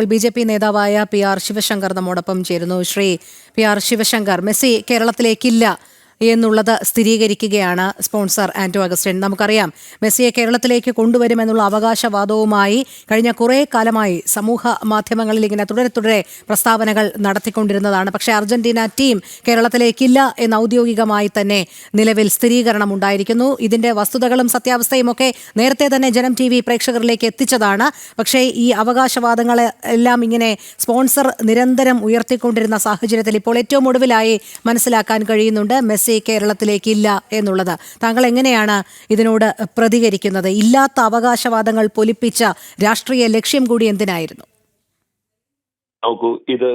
BJP. നേതാവായ PR. Sivasankar നമ്മോടൊപ്പം ചേരുന്നു. ശ്രീ പി.ആർ. ശിവശങ്കർ, മെസ്സി കേരളത്തിലേക്കില്ല എന്നുള്ളത് സ്ഥിരീകരിക്കുകയാണ് സ്പോൺസർ ആന്റോ അഗസ്റ്റിൻ. നമുക്കറിയാം, മെസ്സിയെ കേരളത്തിലേക്ക് കൊണ്ടുവരുമെന്നുള്ള അവകാശവാദവുമായി കഴിഞ്ഞ കുറേ കാലമായി സമൂഹ മാധ്യമങ്ങളിൽ ഇങ്ങനെ തുടരെ പ്രസ്താവനകൾ നടത്തിക്കൊണ്ടിരുന്നതാണ്. പക്ഷേ അർജന്റീന ടീം കേരളത്തിലേക്കില്ല എന്ന് ഔദ്യോഗികമായി തന്നെ നിലവിൽ സ്ഥിരീകരണം ഉണ്ടായിരിക്കുന്നു. ഇതിന്റെ വസ്തുതകളും സത്യാവസ്ഥയും ഒക്കെ നേരത്തെ തന്നെ ജനം TV പ്രേക്ഷകരിലേക്ക് എത്തിച്ചതാണ്. പക്ഷേ ഈ അവകാശവാദങ്ങളെ എല്ലാം ഇങ്ങനെ സ്പോൺസർ നിരന്തരം ഉയർത്തിക്കൊണ്ടിരുന്ന സാഹചര്യത്തിൽ ഇപ്പോൾ ഏറ്റവും ഒടുവിലായി മനസ്സിലാക്കാൻ കഴിയുന്നുണ്ട് മെസ്സി കേരളത്തിലേക്കില്ല എന്നുള്ളത്. താങ്കൾ എങ്ങനെയാണ് ഇതിനോട് പ്രതികരിക്കുന്നത്? ഇല്ലാത്ത അവകാശവാദങ്ങൾ പൊലിപ്പിച്ച രാഷ്ട്രീയ ലക്ഷ്യം കൂടി എന്തിനായിരുന്നു? നോക്കൂ, ഇത്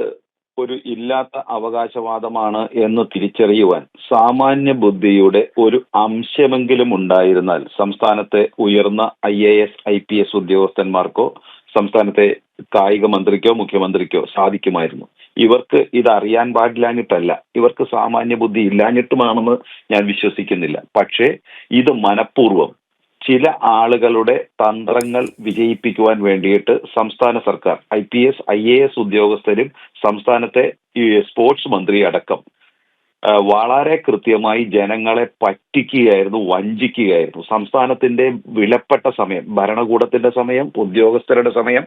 ഒരു ഇല്ലാത്ത അവകാശവാദമാണ് എന്ന് തിരിച്ചറിയുവാൻ സാമാന്യ ബുദ്ധിയുടെ ഒരു അംശമെങ്കിലും ഉണ്ടായിരുന്നാൽ സംസ്ഥാനത്തെ ഉയർന്ന IAS IPS ഉദ്യോഗസ്ഥന്മാർക്കോ സംസ്ഥാനത്തെ കായിക മന്ത്രിക്കോ മുഖ്യമന്ത്രിക്കോ സാധിക്കുമായിരുന്നു. ഇവർക്ക് ഇത് അറിയാൻ പാടില്ലാഞ്ഞിട്ടല്ല, ഇവർക്ക് സാമാന്യ ബുദ്ധി ഇല്ലാഞ്ഞിട്ടുമാണെന്ന് ഞാൻ വിശ്വസിക്കുന്നില്ല. പക്ഷേ ഇത് മനഃപൂർവ്വം ചില ആളുകളുടെ തന്ത്രങ്ങൾ വിജയിപ്പിക്കുവാൻ വേണ്ടിയിട്ട് സംസ്ഥാന സർക്കാർ IPS IAS ഉദ്യോഗസ്ഥരും സംസ്ഥാനത്തെ സ്പോർട്സ് മന്ത്രി അടക്കം വളരെ കൃത്യമായി ജനങ്ങളെ പറ്റിക്കുകയായിരുന്നു, വഞ്ചിക്കുകയായിരുന്നു. സംസ്ഥാനത്തിന്റെ വിലപ്പെട്ട സമയം, ഭരണകൂടത്തിന്റെ സമയം, ഉദ്യോഗസ്ഥരുടെ സമയം,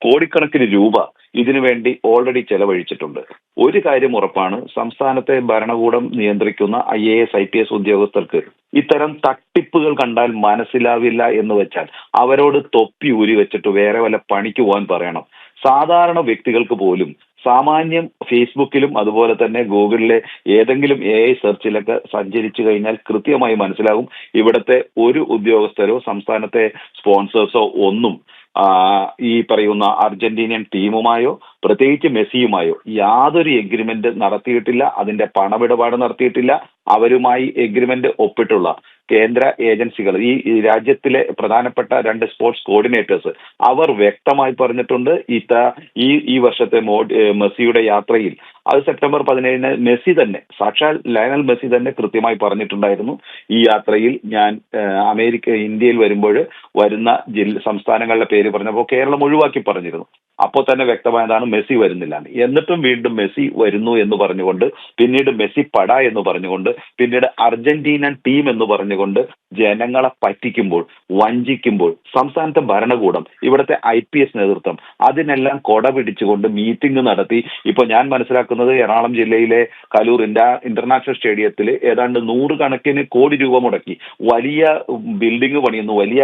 കോടിക്കണക്കിന് രൂപ ഇതിനു വേണ്ടി ഓൾറെഡി ചെലവഴിച്ചിട്ടുണ്ട്. ഒരു കാര്യം ഉറപ്പാണ്, സംസ്ഥാനത്തെ ഭരണകൂടം നിയന്ത്രിക്കുന്ന IAS IPS ഉദ്യോഗസ്ഥർക്ക് ഇത്തരം തട്ടിപ്പുകൾ കണ്ടാൽ മനസ്സിലാവില്ല എന്ന് വെച്ചാൽ അവരോട് തൊപ്പി ഊരി വെച്ചിട്ട് വേറെ വല്ല പണിക്ക് പോകാൻ പറയണം. സാധാരണ വ്യക്തികൾക്ക് പോലും സാമാന്യം ഫേസ്ബുക്കിലും അതുപോലെ തന്നെ ഗൂഗിളിലെ ഏതെങ്കിലും AI സെർച്ചിലൊക്കെ സഞ്ചരിച്ചു കഴിഞ്ഞാൽ കൃത്യമായി മനസ്സിലാകും, ഇവിടുത്തെ ഒരു ഉദ്യോഗസ്ഥരോ സംസ്ഥാനത്തെ സ്പോൺസേഴ്സോ ഒന്നും ഈ പറയുന്ന അർജന്റീനിയൻ ടീമുമായോ പ്രത്യേകിച്ച് മെസ്സിയുമായോ യാതൊരു എഗ്രിമെന്റ് നടത്തിയിട്ടില്ല, അതിന്റെ പണമിടപാട് നടത്തിയിട്ടില്ല. അവരുമായി എഗ്രിമെന്റ് ഒപ്പിട്ടുള്ള കേന്ദ്ര ഏജൻസികൾ, ഈ രാജ്യത്തിലെ പ്രധാനപ്പെട്ട 2 സ്പോർട്സ് കോർഡിനേറ്റേഴ്സ്, അവർ വ്യക്തമായി പറഞ്ഞിട്ടുണ്ട് ഈ വർഷത്തെ മെസ്സിയുടെ യാത്രയിൽ, അത് സെപ്റ്റംബർ 17 മെസ്സി തന്നെ, സാക്ഷാൽ ലയണൽ മെസ്സി തന്നെ കൃത്യമായി പറഞ്ഞിട്ടുണ്ടായിരുന്നു, ഈ യാത്രയിൽ ഞാൻ ഇന്ത്യയിൽ വരുമ്പോൾ വരുന്ന സംസ്ഥാനങ്ങളുടെ പേര് പറഞ്ഞപ്പോൾ കേരളം ഒഴിവാക്കി പറഞ്ഞിരുന്നു. അപ്പോൾ തന്നെ വ്യക്തമായതാണ് മെസ്സി വരുന്നില്ല. എന്നിട്ടും വീണ്ടും മെസ്സി വരുന്നു എന്ന് പറഞ്ഞുകൊണ്ട്, പിന്നീട് മെസ്സി പട എന്ന് പറഞ്ഞുകൊണ്ട്, പിന്നീട് അർജന്റീനൻ ടീം എന്ന് പറഞ്ഞുകൊണ്ട് ജനങ്ങളെ പറ്റിക്കുമ്പോൾ, വഞ്ചിക്കുമ്പോൾ സംസ്ഥാനത്തെ ഭരണകൂടം, ഇവിടുത്തെ IPS നേതൃത്വം അതിനെല്ലാം കൊട പിടിച്ചുകൊണ്ട് മീറ്റിംഗ് നടത്തി. ഇപ്പൊ ഞാൻ മനസ്സിലാക്കുന്നത് എറണാകുളം ജില്ലയിലെ കലൂർ ഇന്റർനാഷണൽ സ്റ്റേഡിയത്തിൽ ഏതാണ്ട് 100 കണക്കിന് കോടി രൂപ മുടക്കി വലിയ ബിൽഡിംഗ് പണിയുന്നു, വലിയ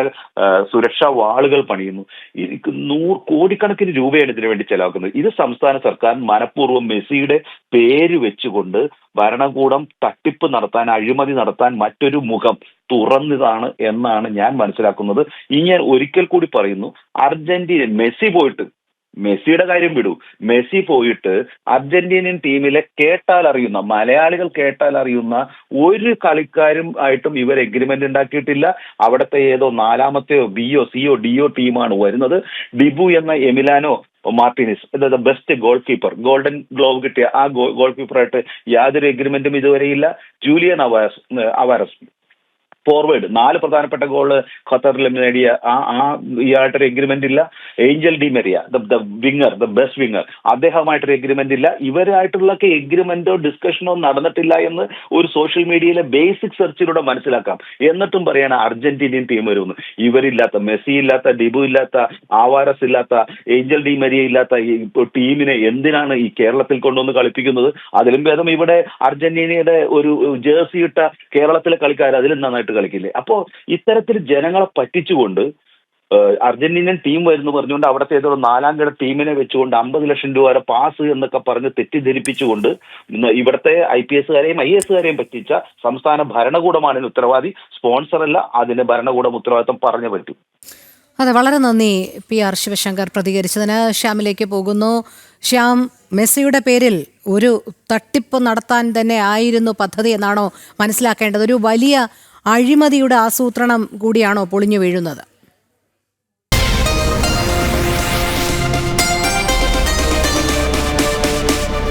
സുരക്ഷാ വാളുകൾ പണിയുന്നു. 100 കോടിക്കണക്കിന് രൂപയാണ് ഇതിനു വേണ്ടി ചെലവാക്കുന്നത്. ഇത് സംസ്ഥാന സർക്കാർ മനഃപൂർവ്വം മെസ്സിയുടെ പേര് വെച്ചുകൊണ്ട് ഭരണകൂടം തട്ടിപ്പ് നടത്താൻ, അഴിമതി നടത്താൻ മറ്റൊരു മുഖം തുറന്നതാണ് എന്നാണ് ഞാൻ മനസ്സിലാക്കുന്നത്. ഞാൻ ഒരിക്കൽ കൂടി പറയുന്നു, മെസ്സിയുടെ കാര്യം വിടൂ, മെസ്സി പോയിട്ട് അർജന്റീനിയൻ ടീമിലെ മലയാളികൾ കേട്ടാൽ അറിയുന്ന ഒരു കളിക്കാരും ആയിട്ടും ഇവർ എഗ്രിമെന്റ് ഉണ്ടാക്കിയിട്ടില്ല. അവിടുത്തെ ഏതോ 4ാമത്തെയോ BO CO DO ടീമാണ് വരുന്നത്. ഡിബു എന്ന Emiliano Martinez, best goalkeeper, golden glove കിട്ടിയ ആ ഗോൾ കീപ്പറായിട്ട് യാതൊരു എഗ്രിമെന്റും ഇതുവരെയില്ല. ജൂലിയൻ അവാരസ് ഫോർവേഡ്, 4 പ്രധാനപ്പെട്ട ഗോള് ഖത്തറിൽ നേടിയ ഇയാളായിട്ടൊരു എഗ്രിമെന്റ് ഇല്ല. Angel Di Maria, the best winger, അദ്ദേഹമായിട്ടൊരു എഗ്രിമെന്റ് ഇല്ല. ഇവരായിട്ടുള്ള എഗ്രിമെന്റോ ഡിസ്കഷനോ നടന്നിട്ടില്ല എന്ന് ഒരു സോഷ്യൽ മീഡിയയിലെ ബേസിക് സെർച്ചിലൂടെ മനസ്സിലാക്കാം. എന്നിട്ടും പറയാണ് അർജന്റീനിയൻ ടീം വരുമെന്ന്. ഇവരില്ലാത്ത, മെസ്സി ഇല്ലാത്ത, ഡിബു ഇല്ലാത്ത, ആവാരസ് ഇല്ലാത്ത, ഏഞ്ചൽ ഡി മരിയ ഇല്ലാത്ത ടീമിനെ എന്തിനാണ് ഈ കേരളത്തിൽ കൊണ്ടുവന്ന് കളിപ്പിക്കുന്നത്? അതിലും ഭേദം ഇവിടെ അർജന്റീനയുടെ ഒരു ജേഴ്സി ഇട്ട കേരളത്തിലെ കളിക്കാർ അതിലും നന്നായിട്ട് കളിക്കില്ലേ? അപ്പോ ഇത്തരത്തിൽ ജനങ്ങളെ പറ്റിച്ചുകൊണ്ട് അർജന്റീനിയൻ ടീം വരുന്നു പറഞ്ഞുകൊണ്ട് അവിടുത്തെ ഏതോ 4ാം കിട ടീമിനെ വെച്ചുകൊണ്ട് 50 ലക്ഷം രൂപ വരെ പാസ് എന്നൊക്കെ പറഞ്ഞ് തെറ്റിദ്ധരിപ്പിച്ചുകൊണ്ട് ഇവിടുത്തെ IPSകാരെയും IASകാരെയും പറ്റിച്ച സംസ്ഥാന ഭരണകൂടമാണ് ഇതിന് ഉത്തരവാദി, സ്പോൺസർ അല്ല. അതിന് ഭരണകൂടം ഉത്തരവാദിത്വം പറഞ്ഞു പറ്റും. അതെ, വളരെ നന്ദി പി.ആർ. ശിവശങ്കർ പ്രതികരിച്ചതിന്. ശ്യാമിലേക്ക് പോകുന്നു. ശ്യാം, മെസ്സിയുടെ പേരിൽ ഒരു തട്ടിപ്പ് നടത്താൻ തന്നെ ആയിരുന്നു പദ്ധതി എന്നാണോ മനസ്സിലാക്കേണ്ടത്? ഒരു വലിയ അഴിമതിയുടെ ആസൂത്രണം കൂടിയാണോ പൊളിഞ്ഞു വീഴുന്നത്?